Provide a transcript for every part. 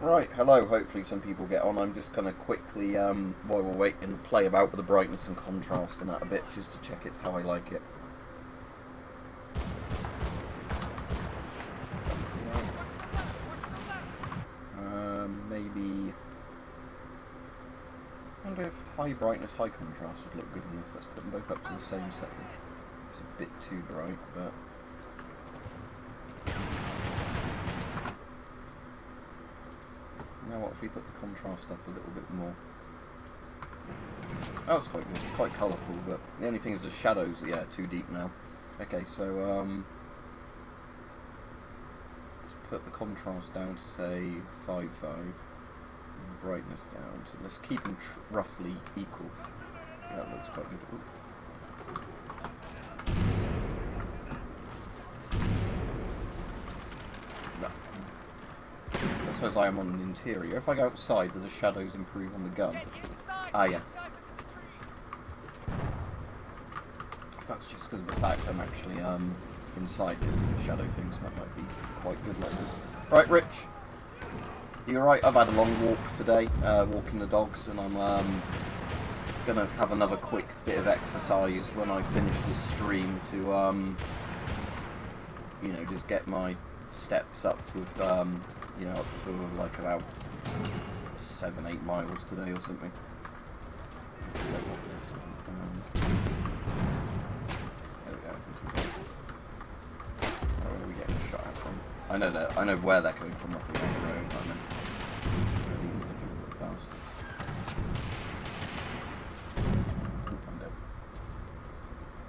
Right, hello, hopefully some people get on. I'm just going to quickly, while we're waiting, play about with the brightness and contrast and that a bit, just to check it's how I like it. Maybe... I wonder if high brightness, high contrast would look good in this. Let's put them both up to the same setting. It's a bit too bright, but... Now what if we put the contrast up a little bit more? That was quite good, quite colourful, but the only thing is the shadows, yeah, too deep now. Okay, so let's put the contrast down to say 5.5 and brightness down, so let's keep them roughly equal. Yeah, that looks quite good. Oof. I suppose I am on an interior. If I go outside, do the shadows improve on the gun? Ah, yeah. So that's just because of the fact I'm actually inside this shadow thing, so that might be quite good like this. Right, Rich. You're right. I've had a long walk today, walking the dogs, and I'm gonna have another quick bit of exercise when I finish this stream to you know, just get my steps up to you know, up to like about 7-8 miles today or something. There we go. Where are we getting shot at from? I know where they're coming from off the main road.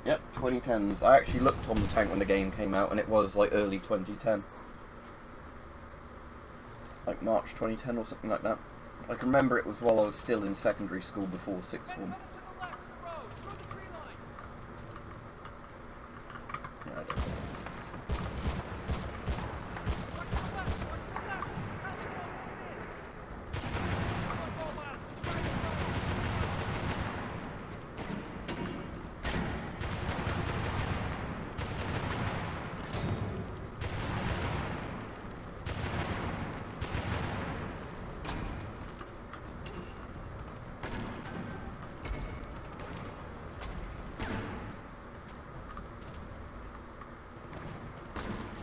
Yep, 2010s. I actually looked on the tank when the game came out, and it was like early 2010. Like March 2010 or something like that. I can remember it was while I was still in secondary school before sixth form. Yeah, I don't know.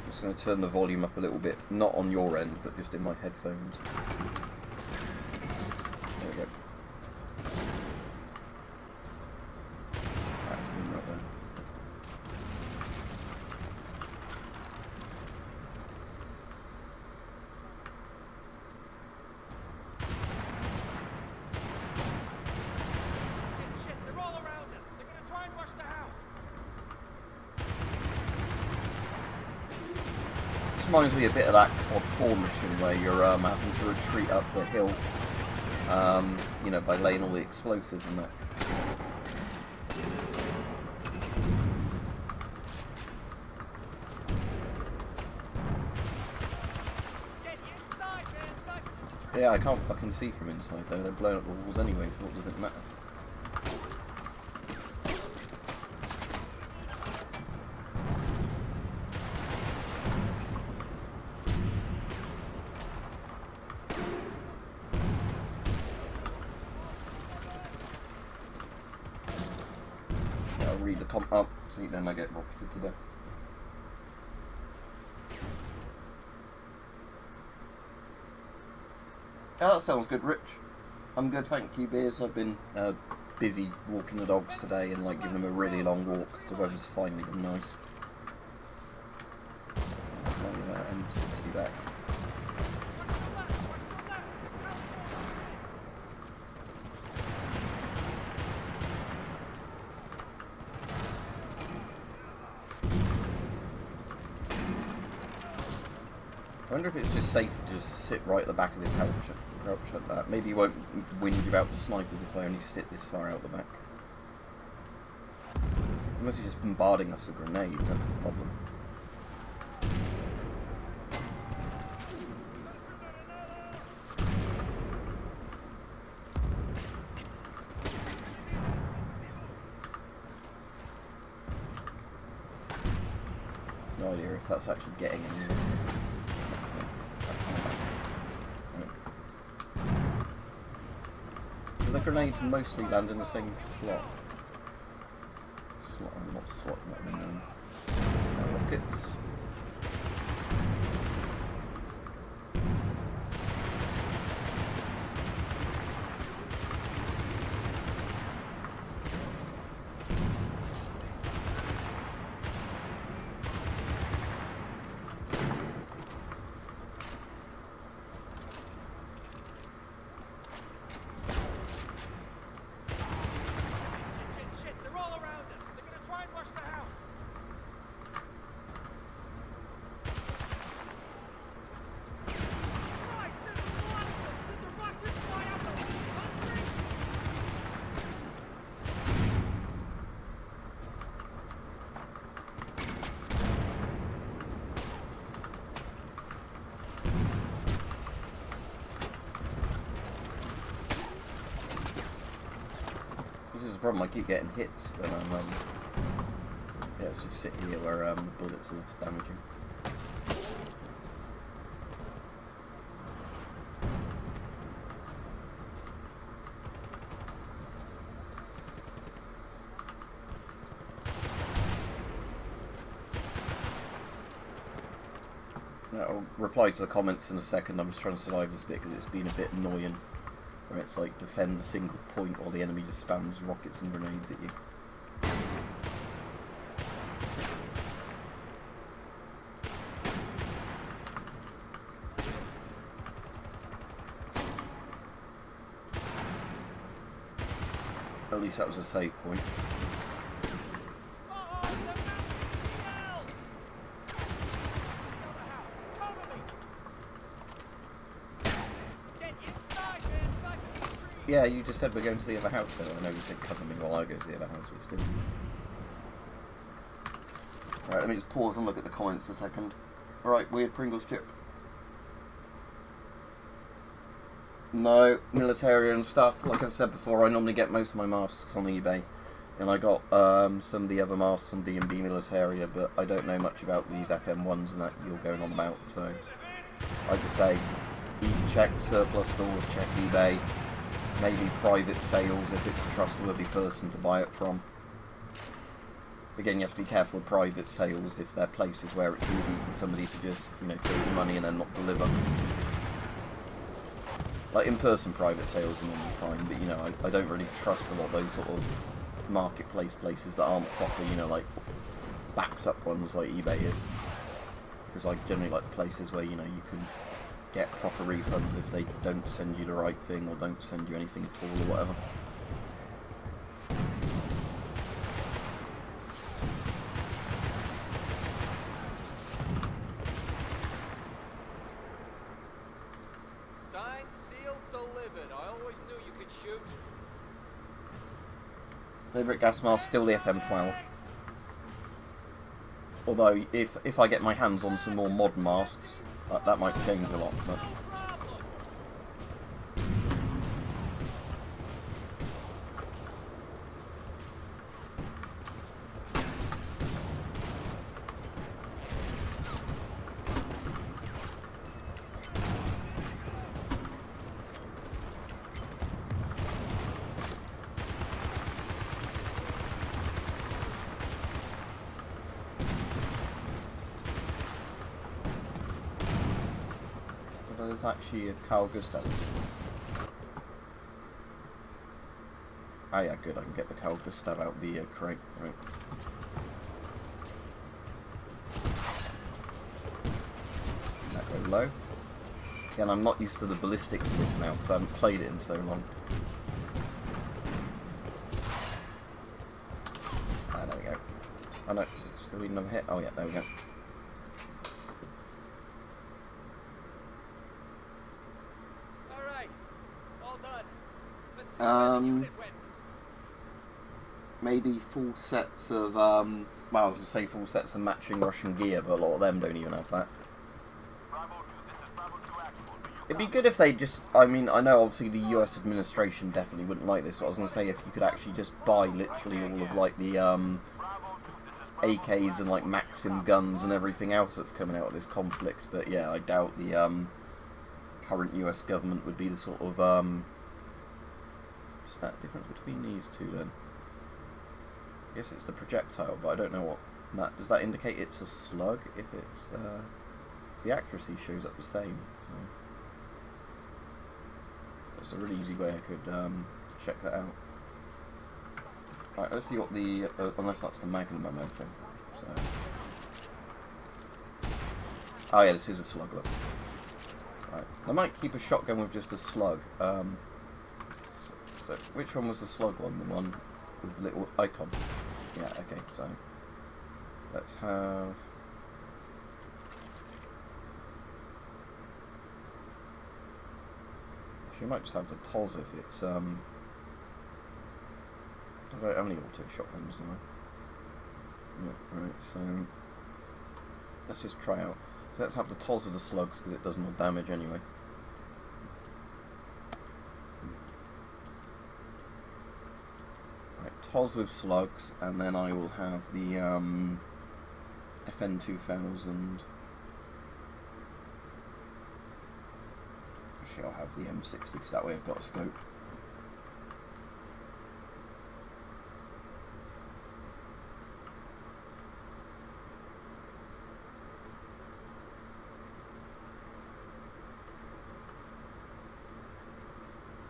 I'm just going to turn the volume up a little bit, not on your end, but just in my headphones. There we go. That's me right there. Shit, they're all around us. They're gonna try and rush the house. Reminds me a bit of that COD 4 mission where you're having to retreat up the hill, you know, by laying all the explosives and that. Get inside, man. Snipers in the trees. Yeah, I can't fucking see from inside though. They're blowing up the walls anyway, so what does it matter? Read the comp up, see, then I get rocketed to death. Oh, that sounds good, Rich. I'm good, thank you, Beers. I've been busy walking the dogs today and like giving them a really long walk because the weather's finally been nice. M60 back. I wonder if it's just safer to just sit right at the back of this house like that. Maybe you won't whinge about the snipers if I only sit this far out the back. Unless you're just bombarding us with grenades, that's the problem. No idea if that's actually getting anywhere. the grenades mostly land in the same slot? I'm not swatting them. Rockets. Shit, they're all around us. They're gonna try and rush the house. Christ, there's a lot of them. Did the Russians fly out the country? This is the problem, I keep getting hits, but yeah, let's just sit here where the bullets are less damaging. I'll reply to the comments in a second. I'm just trying to survive this bit because it's been a bit annoying. Where it's like defend a single point while the enemy just spams rockets and grenades at you. At least that was a save point. Uh-oh, they're mounting CLs! Kill the house. Cover me! Get inside, man! Sniper the trees! Yeah, you just said we're going to the other house though. I know you said cover me while I go to the other house, but still. Alright, let me just pause and look at the comments a second. Alright, weird Pringles chip. No, military and stuff. Like I've said before, I normally get most of my masks on eBay. And I got some of the other masks on D&B Militaria, but I don't know much about these FM1s and that you're going on about, so I'd just say check surplus stores, check eBay, maybe private sales if it's a trustworthy person to buy it from. Again, you have to be careful with private sales if they're places where it's easy for somebody to just, you know, take the money and then not deliver. Like in-person private sales are normally fine, but you know, I don't really trust a lot of those sort of marketplace places that aren't proper, you know, like backed up ones like eBay is. Because I generally like places where, you know, you can get proper refunds if they don't send you the right thing or don't send you anything at all or whatever. Signed, sealed, delivered. I always knew you could shoot. Favourite gas mask, still the FM12. Although, if I get my hands on some more modern masks, that might change a lot. But there's actually a Carl Gustav. Ah yeah, good, I can get the Carl Gustav out of the crate, right. That go low. Again, I'm not used to the ballistics of this now, because I haven't played it in so long. Ah, there we go. Oh no, is it still another hit? Oh yeah, there we go. Maybe full sets of, well, I was going to say full sets of matching Russian gear, but a lot of them don't even have that. It'd be good if they just, I mean, I know obviously the US administration definitely wouldn't like this, but I was going to say if you could actually just buy literally all of, like, the, AKs and, like, Maxim guns and everything else that's coming out of this conflict, but yeah, I doubt the, current US government would be the sort of, What's that difference between these two then? I guess it's the projectile, but I don't know what that... Does that indicate it's a slug if it's... the accuracy shows up the same, so... That's a really easy way I could check that out. Right, let's see what the... unless that's the magnum ammo thing. So. Oh yeah, this is a slug, look. Right. I might keep a shotgun with just a slug. So which one was the slug one? The one with the little icon? Yeah, okay, so... Let's have... Actually, I might just have the TOS if it's... I don't have any auto shotguns now. Yeah, right, so... Let's just try out. So let's have the TOS of the slugs because it does more damage anyway. Right, TOS with slugs, and then I will have the FN2000. Actually, I'll have the M60 because that way I've got a scope.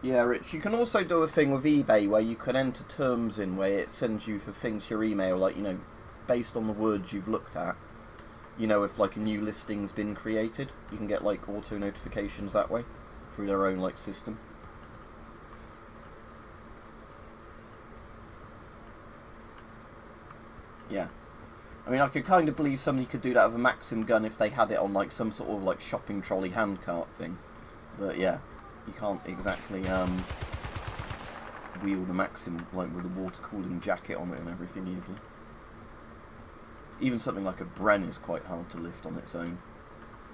Yeah, Rich, you can also do a thing with eBay where you can enter terms in where it sends you for things to your email, like, you know, based on the words you've looked at. You know, if, like, a new listing's been created, you can get, like, auto notifications that way through their own, like, system. Yeah. I mean, I could kind of believe somebody could do that with a Maxim gun if they had it on, like, some sort of, like, shopping trolley handcart thing. But, yeah. You can't exactly wield a Maxim like with a water cooling jacket on it and everything easily. Even something like a Bren is quite hard to lift on its own.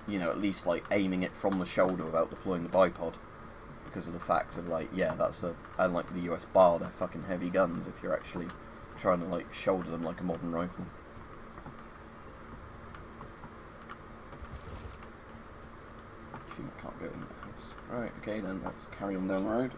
You know, at least like aiming it from the shoulder without deploying the bipod, because of the fact of like, yeah, that's a, and like the US bar, they're fucking heavy guns if you're actually trying to like shoulder them like a modern rifle. I can't go in that house. Right, okay then, let's carry on down the road.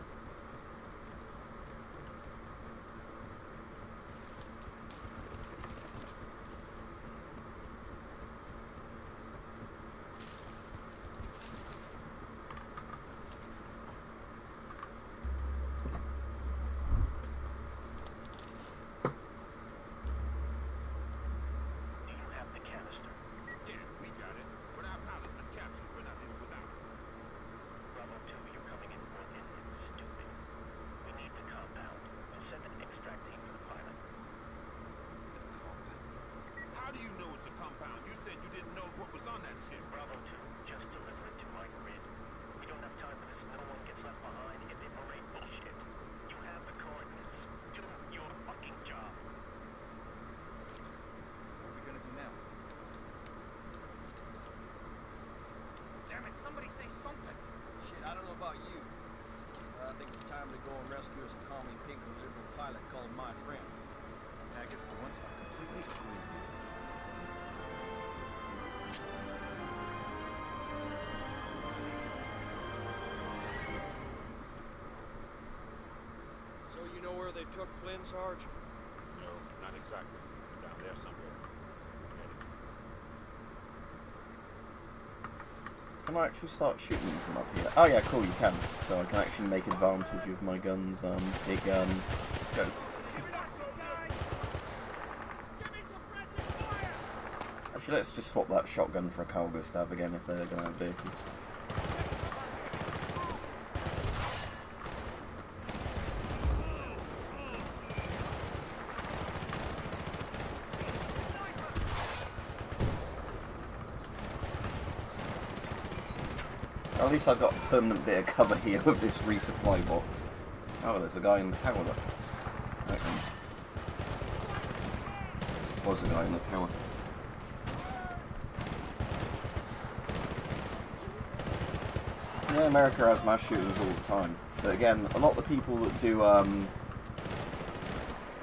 Damn it, somebody say something. Shit, I don't know about you. I think it's time to go and rescue some calming pink and liberal pilot called my friend. Haggard, for once, I completely agree with you. So you know where they took Flynn, Sarge? No, not exactly. Down there somewhere. Can I actually start shooting them from up here? Oh yeah, cool, you can. So I can actually make advantage of my gun's big scope. Actually, let's just swap that shotgun for a Calgar stab again if they're going to have vehicles. At least I've got a permanent bit of cover here with this resupply box. Oh, there's a guy in the tower there. Right then. Was a guy in the tower. Yeah, America has mass shooters all the time. But again, a lot of the people that do,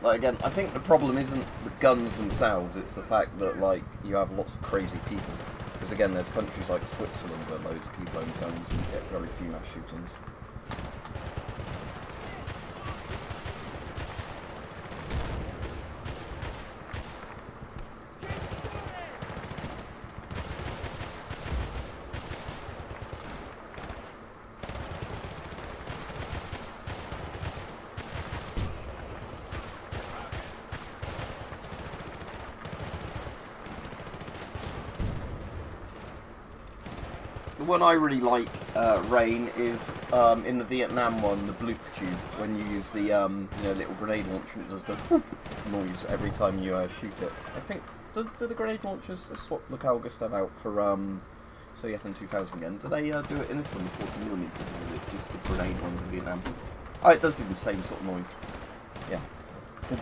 like again, I think the problem isn't the guns themselves, it's the fact that, like, you have lots of crazy people. Because again, there's countries like Switzerland where loads of people own guns and you get very few mass shootings. one I really like, Rain, is in the Vietnam one, the bloop tube, when you use the you know, little grenade launcher and it does the whoop noise every time you shoot it. I think, do the grenade launchers, let's swap the Calgus stuff out for, say FN2000 again, do they do it in this one, the 40mm, or is it just the grenade ones in Vietnam? Oh, it does do the same sort of noise. Yeah. Whoop.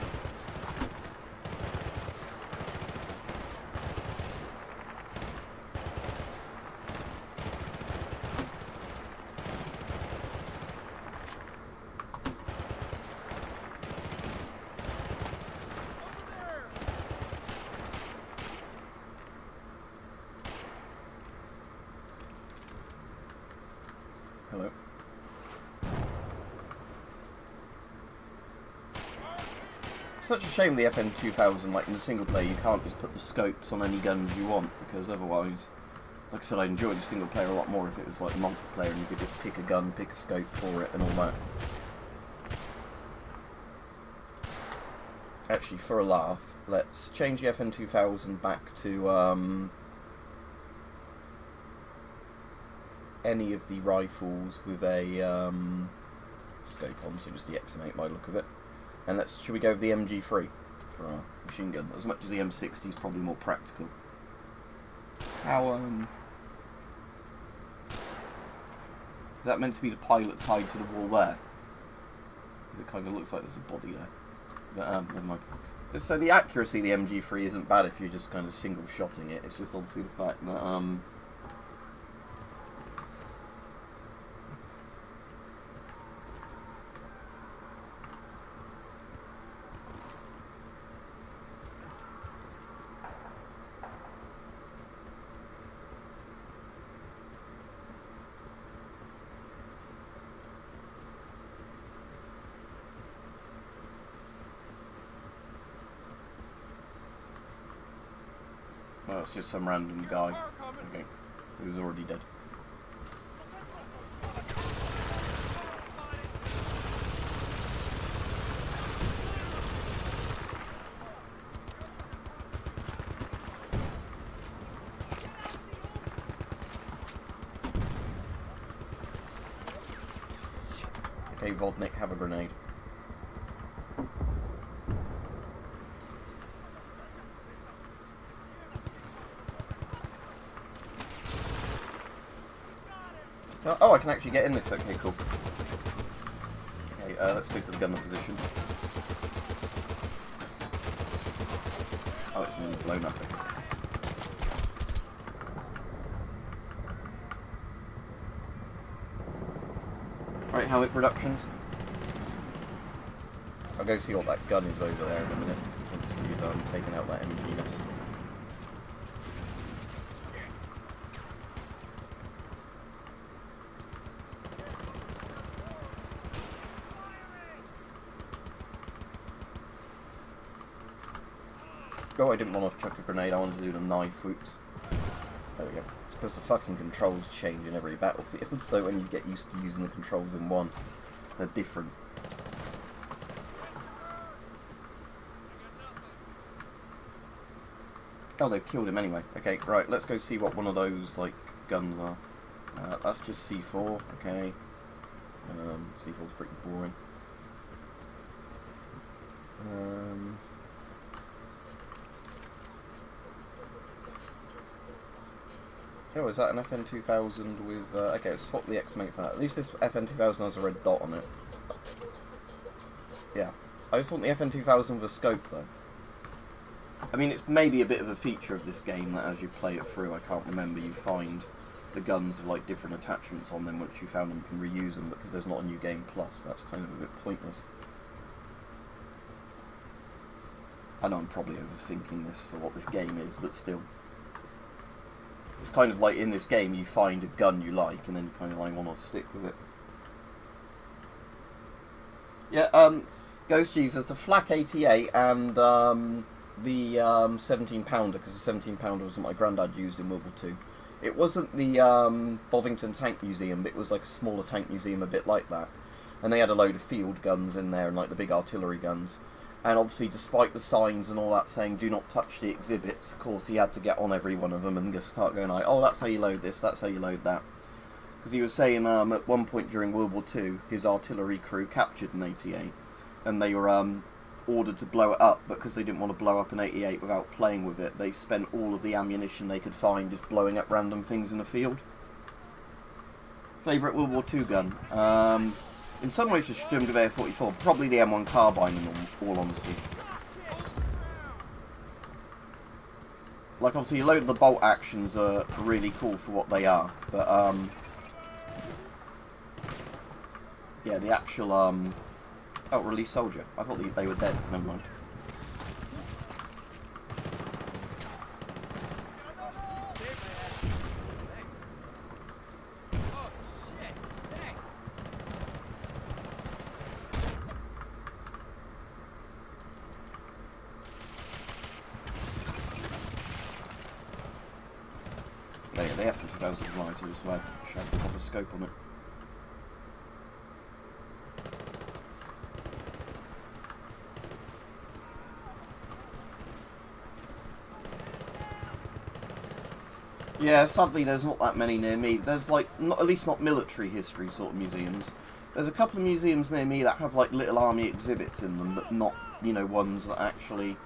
Hello. Such a shame the FN2000, like in the single player, you can't just put the scopes on any guns you want, because otherwise, like I said, I enjoy the single player a lot more if it was like multiplayer and you could just pick a gun, pick a scope for it and all that. Actually, for a laugh, let's change the FN2000 back to any of the rifles with a scope on, so just the XM8 by the look of it. And should we go with the MG3 for our machine gun? As much as the M60 is probably more practical. How, is that meant to be the pilot tied to the wall there? Because it kind of looks like there's a body there. But, never mind. So the accuracy of the MG3 isn't bad if you're just kind of single-shotting it. It's just obviously the fact that, well, it's just some random guy. Okay, who's already dead. Okay, Vodnik, have a grenade. Oh, I can actually get in this. Okay, cool. Okay, let's go to the gunner position. Oh, it's nearly blown up. Right, helmet productions. I'll go see what that gun is over there in a minute. Once we've taken out that MG-ness. Oh, I didn't want to chuck a grenade, I wanted to do the knife, whoops. There we go. It's because the fucking controls change in every battlefield, so when you get used to using the controls in one, they're different. Oh, they've killed him anyway. Okay, right, let's go see what one of those, like, guns are. That's just C4, okay. C4's pretty boring. Oh, is that an FN2000 with... okay, let's swap the XM8 for that. At least this FN2000 has a red dot on it. Yeah. I just want the FN2000 with a scope, though. I mean, it's maybe a bit of a feature of this game that as you play it through, I can't remember, you find the guns with, like, different attachments on them. Once you found them, you can reuse them, because there's not a new game plus. That's kind of a bit pointless. I know I'm probably overthinking this for what this game is, but still. It's kind of like in this game you find a gun you like and then you kind of like want to stick with it. Yeah, Ghost Jesus, the Flak 88 and the 17 pounder, because the 17 pounder was what my granddad used in World War II. It wasn't the Bovington Tank Museum, but it was like a smaller tank museum a bit like that. And they had a load of field guns in there and like the big artillery guns. And obviously, despite the signs and all that saying, do not touch the exhibits, of course, he had to get on every one of them and just start going like, oh, that's how you load this, that's how you load that. because he was saying at one point during World War II, his artillery crew captured an 88, and they were ordered to blow it up, but because they didn't want to blow up an 88 without playing with it, they spent all of the ammunition they could find just blowing up random things in the field. Favourite World War II gun? In some ways the Sturmgewehr 44, probably the M1 carbine in all honesty. Like obviously a load of the bolt actions are really cool for what they are, but yeah, the actual oh, release soldier. I thought they were dead. Never mind. Yeah, the F-2009, so just should have a proper scope on it. Yeah, sadly there's not that many near me. There's like, at least not military history sort of museums. There's a couple of museums near me that have like little army exhibits in them, but not, you know, ones that actually...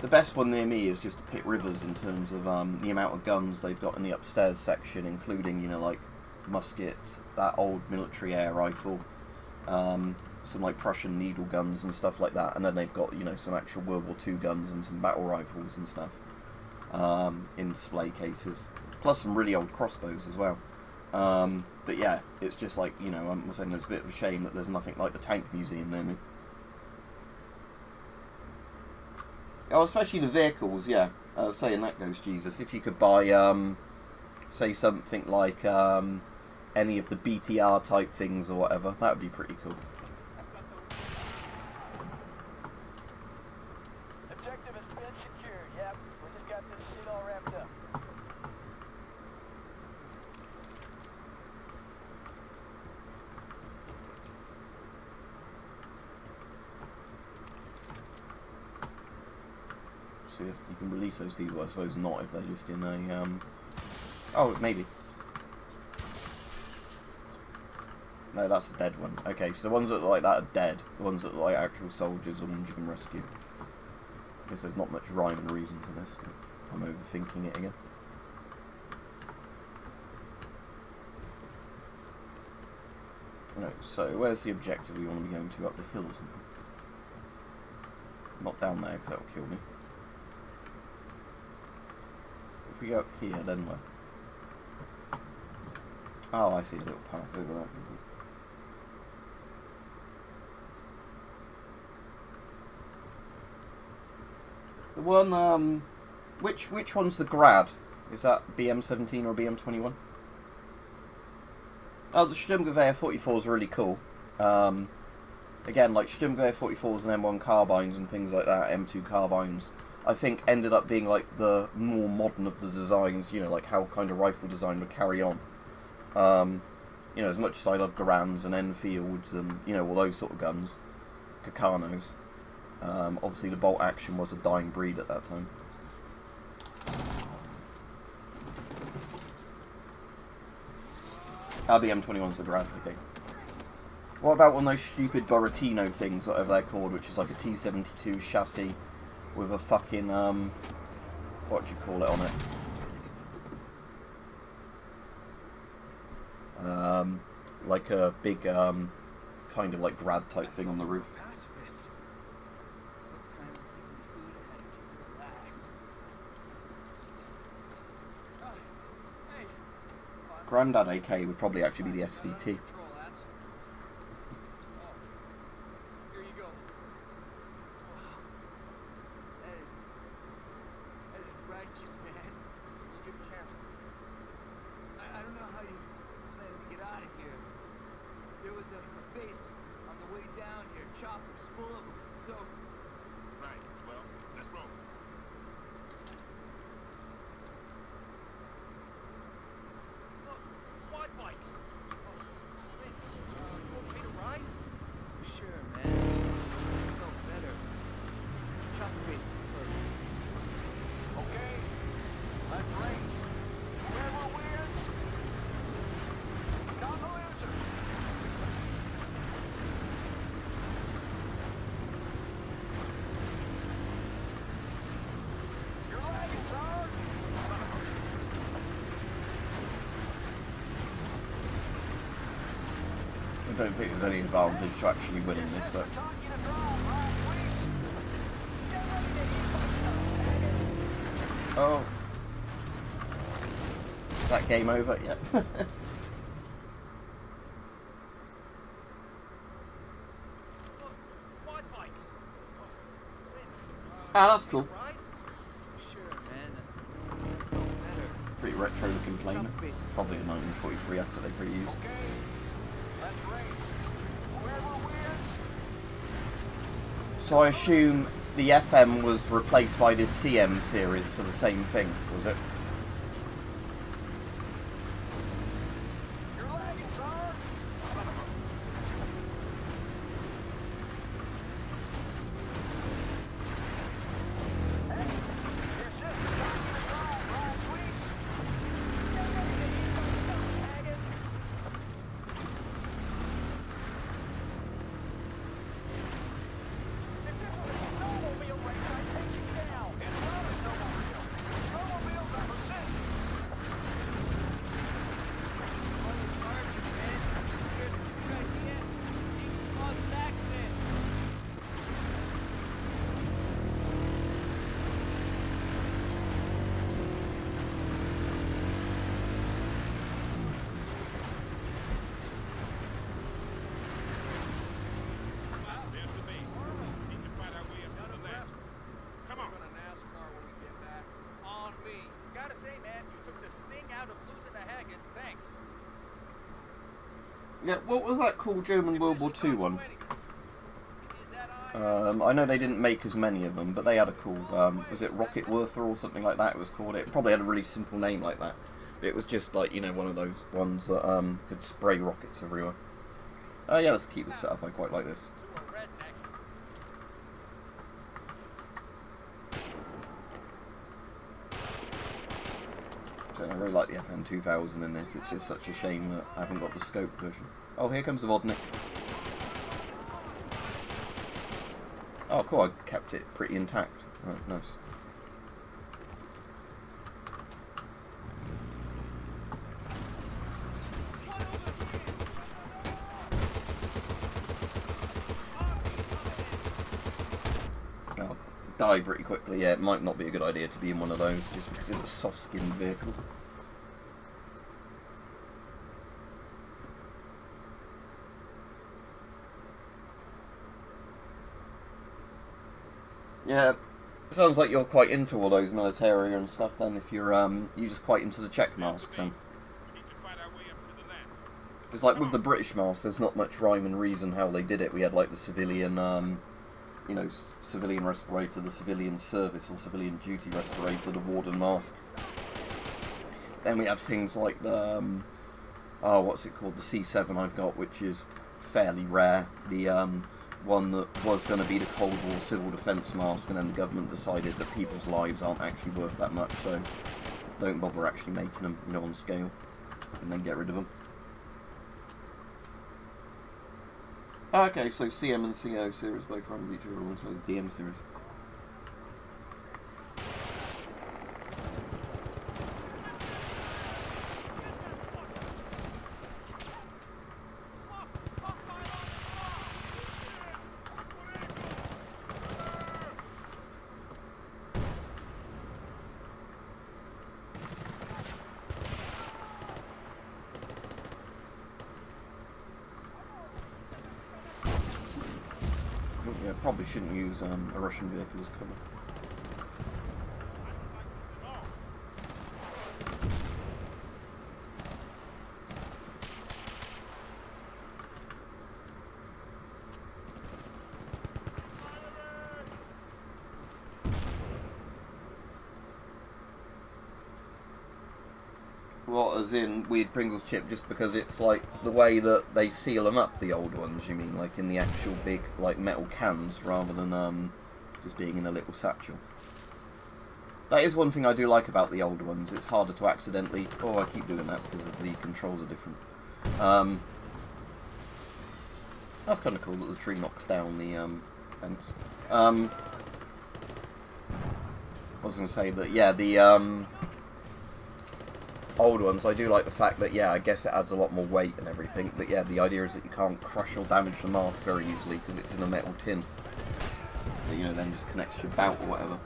The best one near me is just the Pitt Rivers in terms of the amount of guns they've got in the upstairs section, including, you know, like muskets, that old military air rifle, some like Prussian needle guns and stuff like that, and then they've got, you know, some actual World War II guns and some battle rifles and stuff in display cases. Plus some really old crossbows as well. But yeah, it's just like, you know, I'm saying there's a bit of a shame that there's nothing like the tank museum near me. Oh, especially the vehicles, yeah. Saying that goes, Jesus. If you could buy, say something like any of the BTR type things or whatever, that would be pretty cool. Objective has been secured, yep. We just got this shit all wrapped up. See if you can release those people. I suppose not if they're just in a oh, maybe. No, that's a dead one. Okay, so the ones that look like that are dead. The ones that look like actual soldiers are ones you can rescue. I guess there's not much rhyme and reason to this, but I'm overthinking it again. Right, so where's the objective we want to be going to? Up the hill or something? Not down there, because that will kill me. If we go up here, then where? Oh, I see a little path over there. The one, which one's the Grad? Is that BM17 or BM21? Oh, the Sturmgewehr 44 is really cool. Again, like Sturmgewehr 44s and M1 carbines and things like that, M2 carbines, I think ended up being like the more modern of the designs, you know, like how kind of rifle design would carry on. You know, as much as I love Garands and Enfields and, you know, all those sort of guns, Kakanos, obviously the bolt action was a dying breed at that time. BM21's the Grad, okay. What about one of those stupid Boratino things, whatever they're called, which is like a T-72 chassis with a fucking, what do you call it on it? Like a big, kind of like Grad type thing on the roof. Grandad AK would probably actually be the SVT. I don't think there's any advantage to actually winning this, but... Oh. Is that game over? Yep. Quad bikes. Ah, that's cool. Right? Sure, man. Pretty retro looking plane. Probably a 1943 yesterday, pretty used. So I assume the FM was replaced by this CM series for the same thing, was it? There's the base. Need to find our way up to the land. Come on. Gonna NASCAR when we get back. On me. Gotta say, man, you took the sting out of losing to Hagen. Thanks. Yeah, what was that called German World War II one? I know they didn't make as many of them, but they had a cool, was it Rocket Werther or something like that it was called? It probably had a really simple name like that. It was just like, you know, one of those ones that could spray rockets everywhere. Yeah, let's keep this set up, I quite like this. To a redneck. So I really like the FM 2000 in this, it's just such a shame that I haven't got the scope version. Oh, here comes the Vodnik. Oh, cool, I kept it pretty intact. Right, nice. I'll die pretty quickly. Yeah, it might not be a good idea to be in one of those, just because it's a soft-skinned vehicle. Yeah, sounds like you're quite into all those military and stuff then, if you're just quite into the check masks then. Need to find our way up to the land. Because like with the British masks, there's not much rhyme and reason how they did it. We had like the civilian, you know, civilian respirator, the civilian service or civilian duty respirator, the warden mask. Then we had things like the, oh, what's it called, the C7 I've got, which is fairly rare. The one that was going to be the Cold War civil defence mask, and then the government decided that people's lives aren't actually worth that much, so don't bother actually making them, you know, on scale, and then get rid of them. Okay, so CM and CO series both run with each other, also as DM series. Yeah, probably shouldn't use a Russian vehicle as cover. What, as in weird Pringles chip, just because it's like the way that they seal them up, the old ones, you mean, like in the actual big like metal cans rather than just being in a little satchel. That is one thing I do like about the older ones, it's harder to accidentally, oh I keep doing that because the controls are different. That's kind of cool that the tree knocks down the fence. I was going to say that, yeah, the old ones, I do like the fact that, yeah, I guess it adds a lot more weight and everything, but yeah, the idea is that you can't crush or damage the mask very easily because it's in a metal tin that, you know, then just connects to your bout or whatever.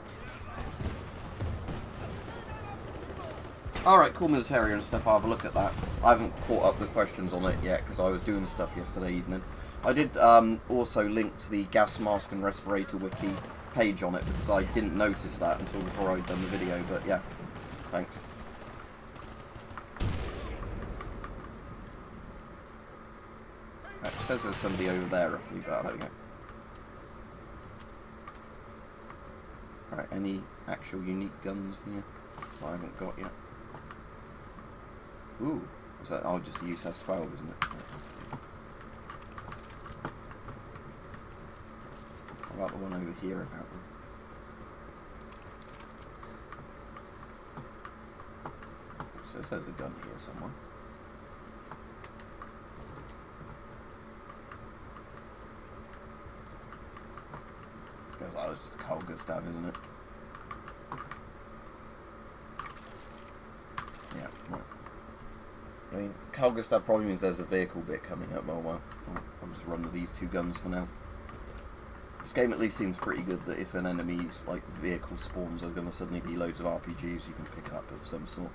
Alright, cool military and stuff, I'll have a look at that. I haven't caught up with questions on it yet because I was doing stuff yesterday evening. I did also link to the gas mask and respirator wiki page on it because I didn't notice that until before I'd done the video, but yeah, thanks. It says there's somebody over there roughly, but there we go. Alright, any actual unique guns here I haven't got yet? Ooh, is that, oh, just the USS-12, isn't it? How about the one over here about them? It says there's a gun here somewhere. Goes, oh, it's just a Carl Gustav, isn't it? Yeah, right. I mean, Carl Gustav probably means there's a vehicle bit coming up. Oh well, I'll just run with these two guns for now. This game at least seems pretty good that if an enemy's like vehicle spawns, there's going to suddenly be loads of RPGs you can pick up of some sort.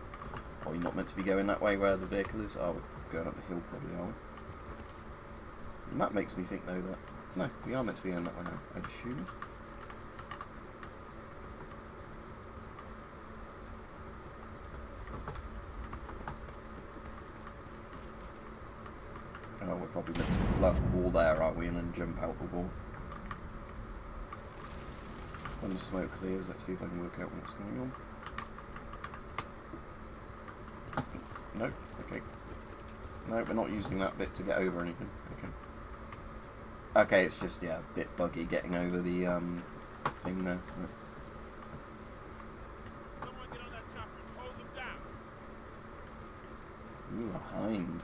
Are you not meant to be going that way where the vehicle is? Oh, we're going up the hill probably, are we? The map makes me think though that... No, we are meant to be going that way now, I'd assume. Oh, we're probably meant to blow up the wall there, aren't we? And then jump out the wall. When the smoke clears, let's see if I can work out what's going on. No, okay. No, we're not using that bit to get over anything. Okay. Okay, it's just, yeah, a bit buggy getting over the thing there. Right. Someone get on that chopper and hold them down. Ooh, a hind.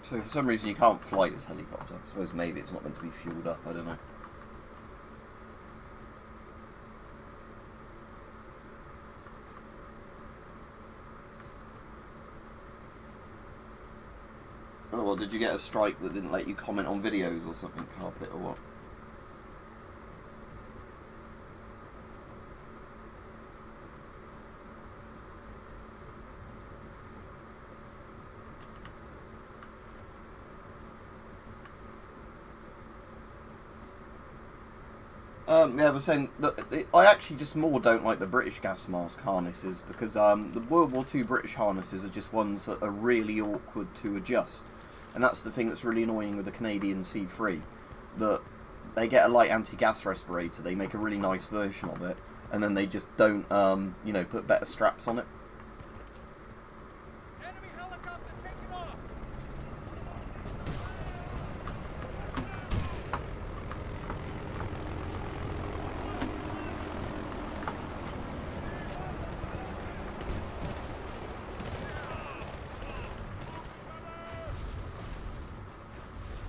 So for some reason you can't fly this helicopter. I suppose maybe it's not meant to be fueled up, I don't know. Oh well, did you get a strike that didn't let you comment on videos or something, Carpet, or what? Yeah, I was saying that I actually just more don't like the British gas mask harnesses because the World War II British harnesses are just ones that are really awkward to adjust, and that's the thing that's really annoying with the Canadian C3. That they get a light anti-gas respirator, they make a really nice version of it, and then they just don't, you know, put better straps on it. Enemy helicopter taking off!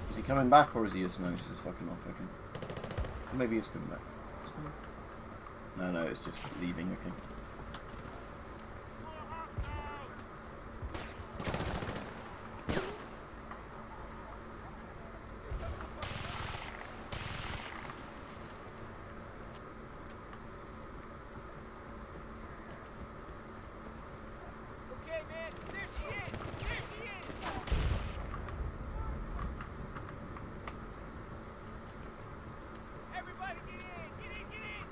Is he coming back, or is he just noticed his fucking off? Okay. Maybe he's coming back. No, it's just leaving. Okay. Okay, man, there she is! There she is! Everybody get in! Get in! Get in!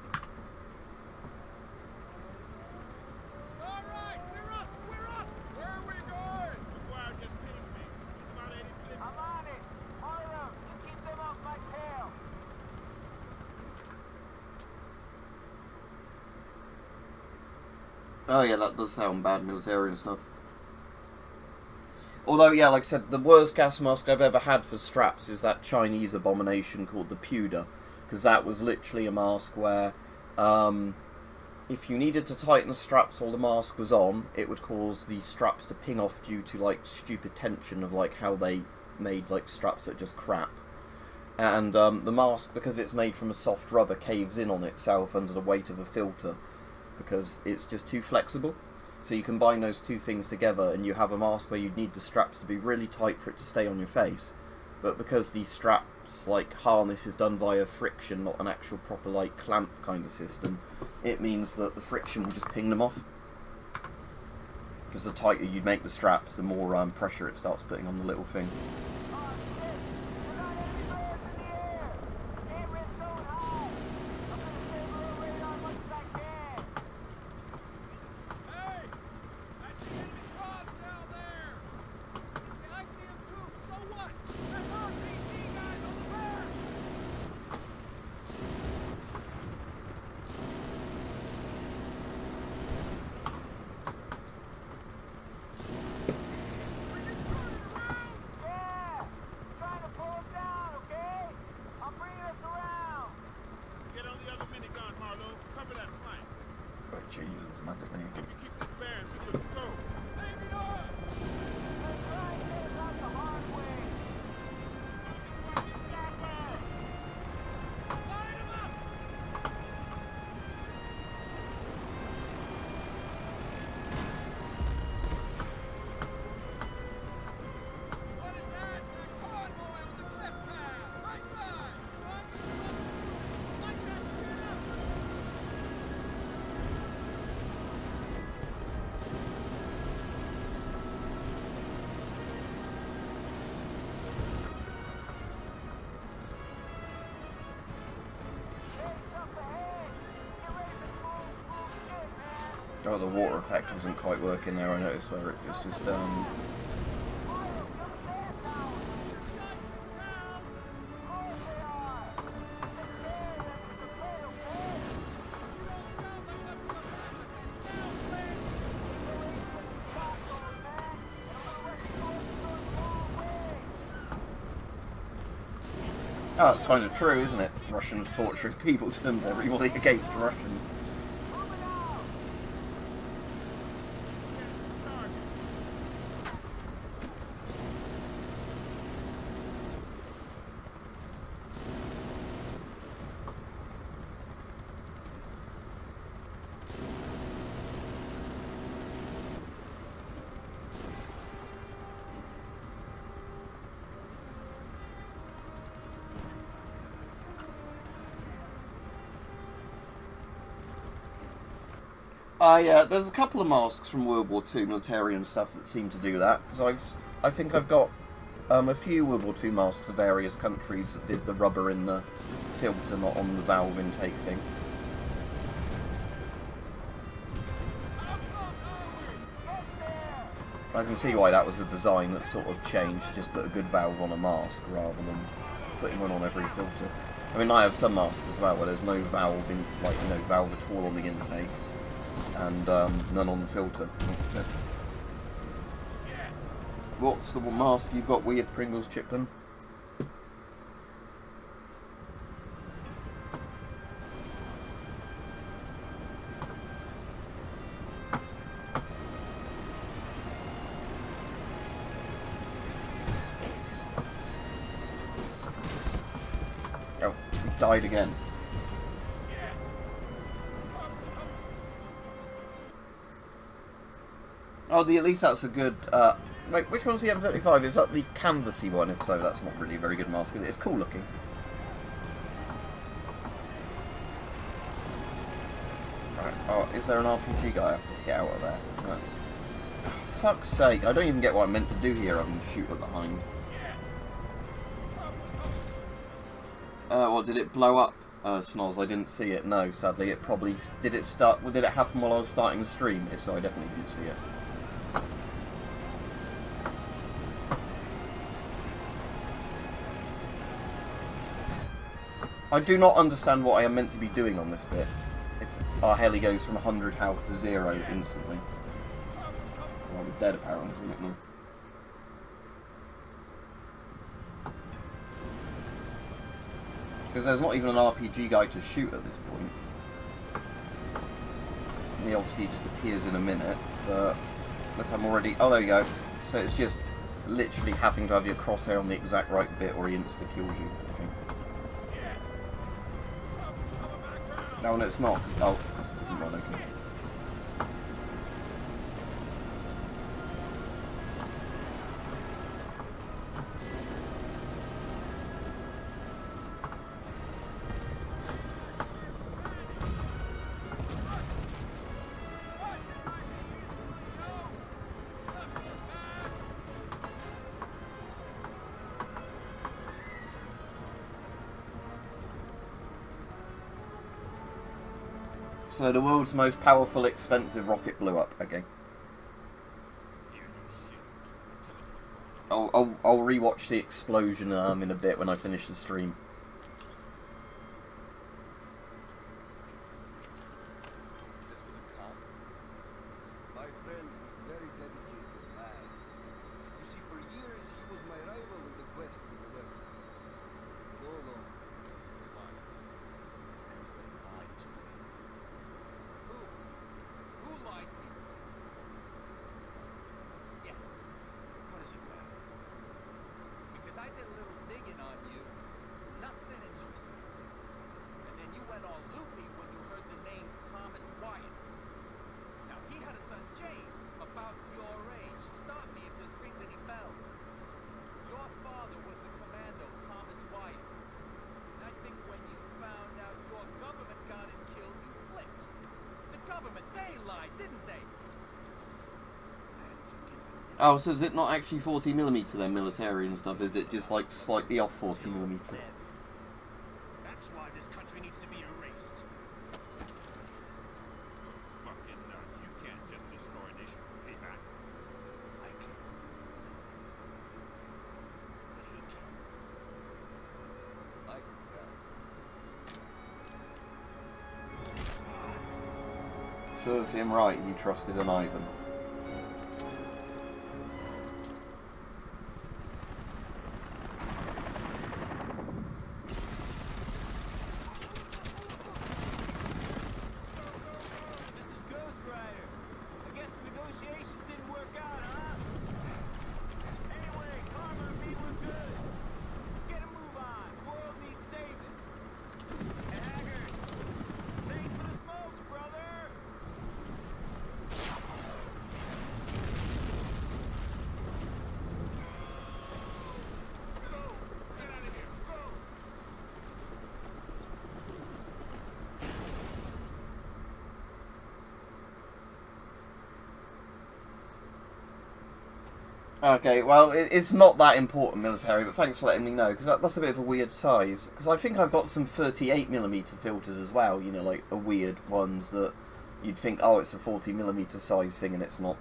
Oh yeah, that does sound bad, military and stuff. Although, yeah, like I said, the worst gas mask I've ever had for straps is that Chinese abomination called the Pewter. Because that was literally a mask where, if you needed to tighten the straps while the mask was on, it would cause the straps to ping off due to, like, stupid tension of, like, how they made, like, straps that just crap. And the mask, because it's made from a soft rubber, caves in on itself under the weight of a filter. Because it's just too flexible. So you combine those two things together and you have a mask where you'd need the straps to be really tight for it to stay on your face. But because the straps, like, harness is done via friction, not an actual proper, like, clamp kind of system, it means that the friction will just ping them off. Because the tighter you make the straps, the more pressure it starts putting on the little thing. Oh, the water effect wasn't quite working there, I noticed, where it was just, Oh, it's kind of true, isn't it? Russians torturing people turns everybody against Russians. Yeah, there's a couple of masks from World War II military and stuff that seem to do that. Because I think I've got a few World War II masks of various countries that did the rubber in the filter, not on the valve intake thing. I can see why that was a design that sort of changed, just put a good valve on a mask rather than putting one on every filter. I mean, I have some masks as well where there's no valve in, like, no valve at all on the intake. And none on the filter. What's the mask you've got, weird Pringles Chipman? Oh, he died again. Oh, at least that's a good... wait, which one's the M75? Is that the canvassy one? If so, that's not really a very good mask. It's cool looking. Right. Oh, is there an RPG guy I have to get out of there? No. Oh, fuck's sake, I don't even get what I'm meant to do here other than shoot at the hind. What, did it blow up? Snoz, I didn't see it. No, sadly, it probably... Did it happen while I was starting the stream? If so, I definitely didn't see it. I do not understand what I am meant to be doing on this bit. our heli goes from 100 health to 0 instantly. Well, we're dead apparently, isn't it? No. Because there's not even an RPG guy to shoot at this point. And he obviously just appears in a minute, but look, I'm already... Oh, there you go. So it's just literally having to have your crosshair on the exact right bit or he insta-kills you. Okay. No, and it's not, because... Oh, that's a different one, okay. So the world's most powerful, expensive rocket blew up. Okay. I'll rewatch the explosion in a bit when I finish the stream. This was a con? My friend is a very dedicated man. You see, for years he was my rival in the quest for the weapon. No longer. Why? Because they lied to me. Who? Who lied to you? Yes. What does it matter? Because I did a little digging on you. Nothing interesting. And then you went all loopy when you heard the name Thomas Wyatt. Now, he had a son, James, about your age. Stop me if this rings any bells. Your father was the commando, Thomas Wyatt. And I think when you found out your government got him killed, you flipped. The government, they lied, didn't they? I had forgiven you. Oh, so is it not actually 40mm then, military and stuff? Is it just like slightly off 40mm? Then. That's why this country needs to be erased. You're fucking nuts. You can't just destroy a nation for payback. I can't. No. But he can. I concur. Serves him right, he trusted an Ivan. This is Ghost Rider. I guess the negotiations didn't work out, huh? Anyway, Carver and me were good. Let's get a move on. The world needs saving. And Haggard, thanks for the smokes, brother. Go! Get out of here! Go! Okay, well, it's not that important, military, but thanks for letting me know, because that's a bit of a weird size. Because I think I've got some 38mm filters as well, you know, like, weird ones that you'd think, oh, it's a 40mm size thing, and it's not.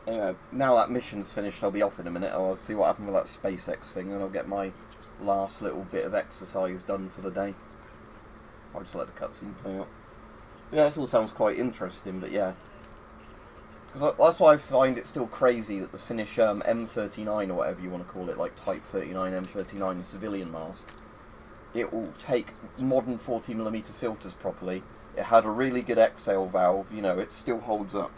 Anyway, now that mission's finished, I'll be off in a minute. I'll see what happened with that SpaceX thing, and I'll get my last little bit of exercise done for the day. I'll just let the cutscene play out. Yeah, this all sounds quite interesting, but yeah. Because that's why I find it still crazy that the Finnish M39, or whatever you want to call it, like Type 39, M39 civilian mask, it will take modern 40mm filters properly. It had a really good exhale valve, you know, it still holds up.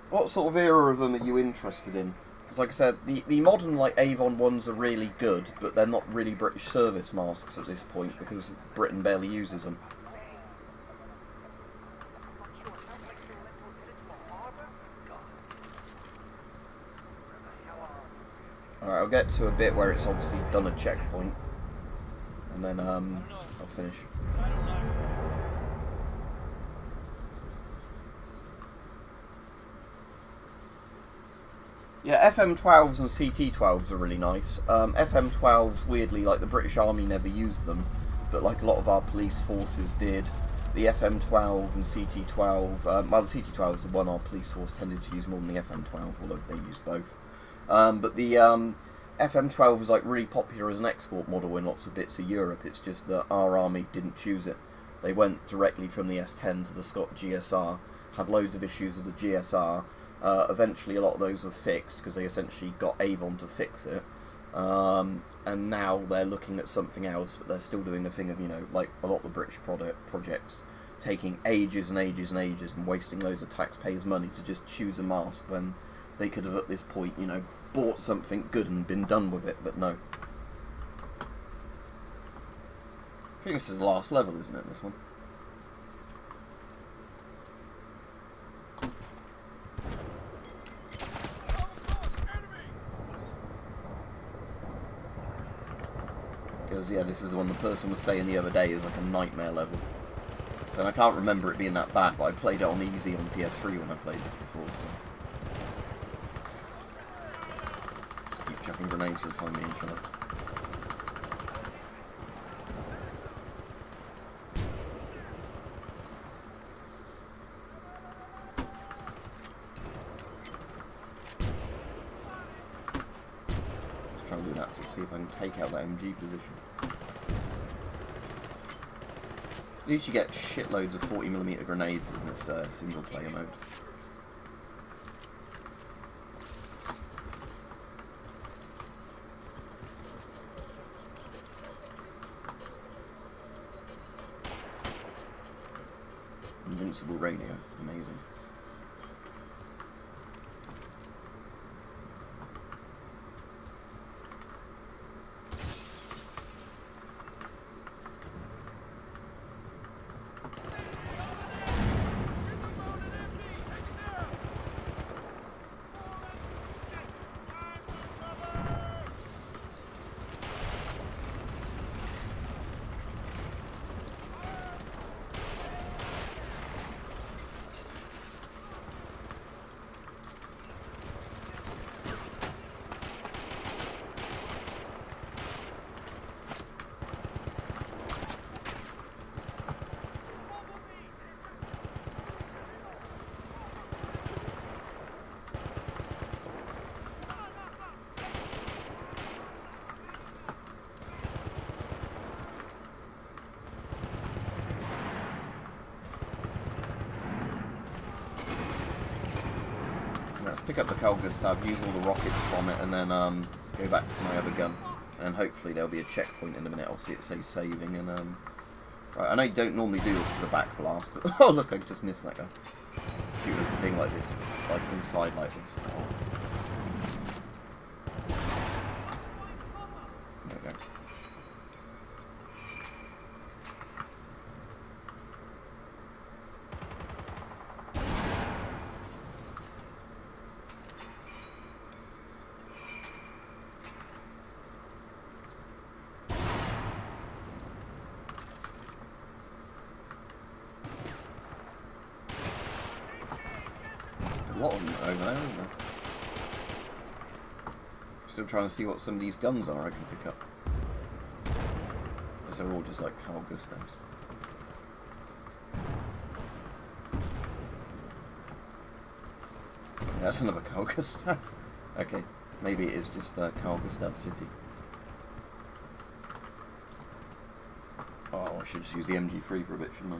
What sort of era of them are you interested in? Because like I said, the modern like Avon ones are really good, but they're not really British service masks at this point, because Britain barely uses them. Alright, I'll get to a bit where it's obviously done a checkpoint. and then I'll finish. Yeah, FM12s and CT12s are really nice. FM12s, weirdly, like the British Army never used them, but like a lot of our police forces did. The FM12 and CT12, well, the CT12 is the one our police force tended to use more than the FM12, although they used both. But the FM12 was like really popular as an export model in lots of bits of Europe. It's just that our army didn't choose it. They went directly from the S10 to the Scott GSR, had loads of issues with the GSR. Eventually a lot of those were fixed because they essentially got Avon to fix it. And now they're looking at something else, but they're still doing the thing of, you know, like a lot of the British projects taking ages and ages and ages and wasting loads of taxpayers' money to just choose a mast when they could have at this point, you know, bought something good and been done with it, but no. I think this is the last level, isn't it, this one? Because, yeah, this is the one the person was saying the other day is like a nightmare level. And I can't remember it being that bad, but I played it on easy on PS3 when I played this before, so... Just keep chucking grenades at the time being shot. Just try and do that to see if I can take out that MG position. At least you get shitloads of 40mm grenades in this single player mode. Invincible radio, amazing. Pick up the Kalga stab, use all the rockets from it, and then go back to my other gun. And hopefully there'll be a checkpoint in a minute. I'll see it say saving. And right, I know you don't normally do this with the back blast, but oh look, I just missed that guy. Shoot a thing like this, like inside like this. Oh. There we go. A lot of them over there, isn't there? Still trying to see what some of these guns are I can pick up. Because they're all just like Carl Gustavs. Yeah, that's another Carl Gustav. Okay, maybe it is just Carl Gustav City. Oh, I should just use the MG3 for a bit, shouldn't I?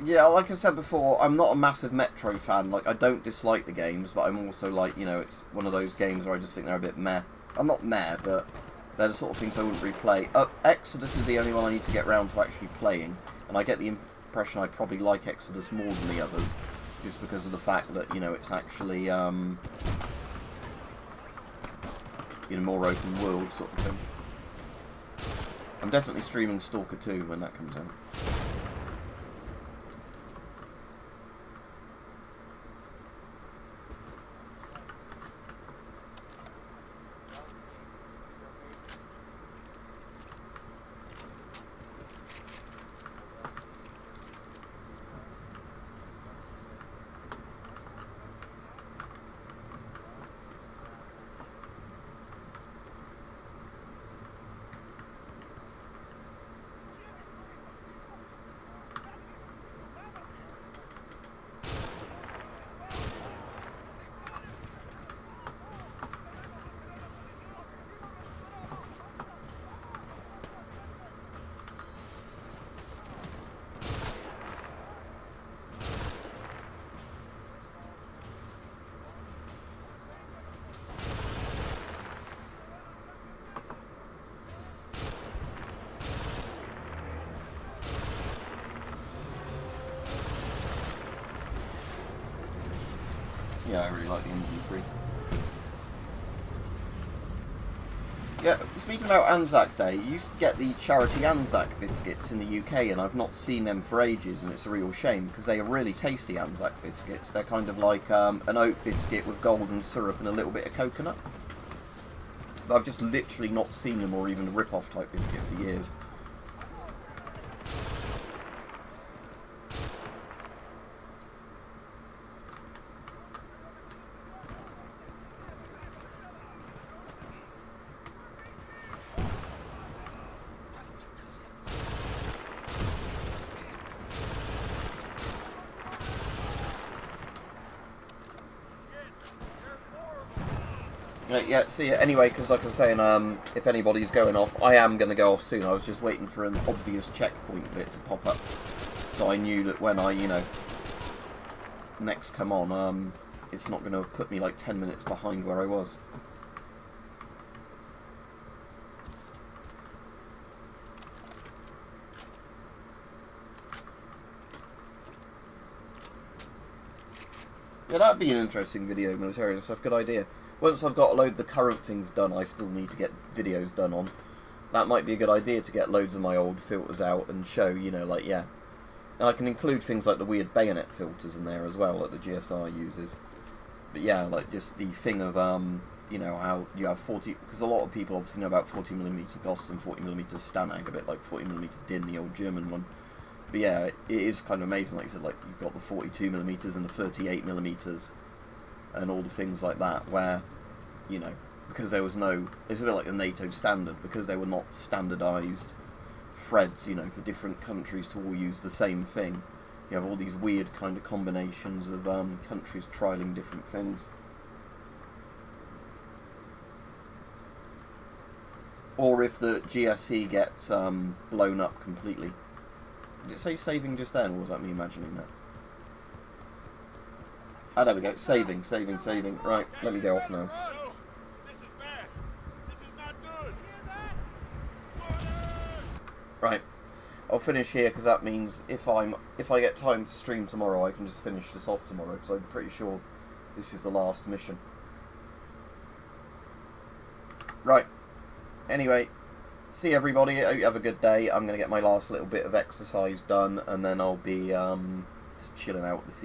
Yeah, like I said before, I'm not a massive Metro fan. Like, I don't dislike the games, but I'm also like, you know, it's one of those games where I just think they're a bit meh. I'm not meh, but they're the sort of things I wouldn't replay. Exodus is the only one I need to get round to actually playing, and I get the impression I probably like Exodus more than the others, just because of the fact that, you know, it's actually, you know, more open world sort of thing. I'm definitely streaming Stalker 2 when that comes out. I really like the MG3. Yeah, speaking about Anzac Day, you used to get the charity Anzac biscuits in the UK, and I've not seen them for ages, and it's a real shame, because they are really tasty Anzac biscuits. They're kind of like an oat biscuit with golden syrup and a little bit of coconut. But I've just literally not seen them, or even a rip-off type biscuit, for years. Yeah, see, anyway, because like I was saying, if anybody's going off, I am going to go off soon. I was just waiting for an obvious checkpoint bit to pop up, so I knew that when I, you know, next come on, it's not going to put me like 10 minutes behind where I was. Yeah, that'd be an interesting video, military and stuff. Good idea. Once I've got a load of the current things done, I still need to get videos done on. That might be a good idea, to get loads of my old filters out and show, you know, like, yeah. And I can include things like the weird bayonet filters in there as well, that the GSR uses. But yeah, like just the thing of, you know, how you have 40... Because a lot of people obviously know about 40mm Gost and 40mm Stanag, a bit like 40mm Din, the old German one. But yeah, it is kind of amazing, like you said, like you've got the 42mm and the 38mm and all the things like that, where, you know, because there was no, it's a bit like the NATO standard, because they were not standardised threads, you know, for different countries to all use the same thing. You have all these weird kind of combinations of countries trialling different things. Or if the GSC gets blown up completely. Did it say saving just then, or was that me imagining that? Ah, there we go. Saving. Right, let me go off now. No, this is bad. This is not good. Right, I'll finish here, because that means if I get time to stream tomorrow, I can just finish this off tomorrow, because I'm pretty sure this is the last mission. Right. Anyway, see everybody. I hope you have a good day. I'm going to get my last little bit of exercise done, and then I'll be just chilling out this evening.